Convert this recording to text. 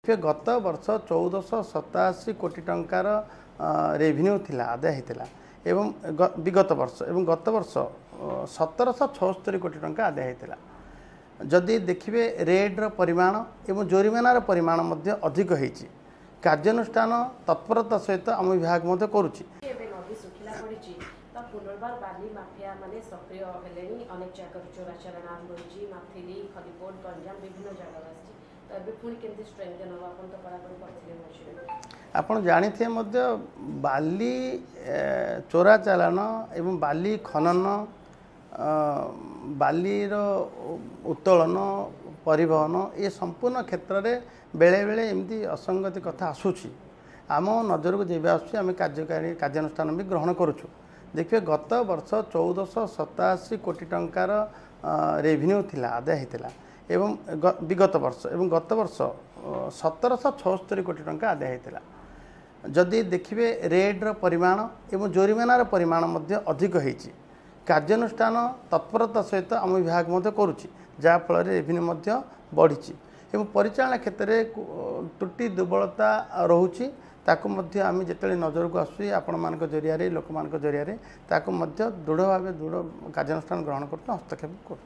देखिए गत वर्ष 1487 कोटी टंकार रेभिन्यू थिला आदाय होता एवं विगत वर्ष एवं गत वर्ष 1776 कोटी टंका आदाय होता जदि देखिए रेड्र परिमाण एवं जोरिमानार परिमाण अधिक होती कार्यानुष्ठान तत्परता सहित आम विभाग करुच्ची पुनर्बार बाली माफिया माने सक्रिय हेले अनेक जगह चोराचालान आरंभ होती माथिली खलीकोट गंजाम विभिन्न जगह आपण जानी बाली चोरा चालान एवं बाली खनन बालीर उत्तोलन परिवहन ये संपूर्ण क्षेत्र में बेले बेले एमती असंगति कथा आसूची आम नजर को जब आम कार्यानुष्ठान भी ग्रहण करुचु देखिए गत वर्ष 1487 कोटी टंकार रेभिन्यू थिला आदाय होता एवं विगत वर्ष एवं गत वर्ष 1776 कोटी टंका आदाय होता जदि देखिए रेड्र परिमाण एवं जोरिमानार परिमाण अधिक होती कार्यानुष्ठान तत्परता सहित आम विभाग करुच्ची जहाँफल रेभिन्यू बढ़ी एवं परिचालना क्षेत्र में त्रुटि दुर्बलता रोचे ताकू आम जिते नजर को आसूँ आपण मान जरिया लोक मान जरिया दृढ़ भाव दृढ़ कार्यानुष्ठान ग्रहण कर हस्तक्षेप कर।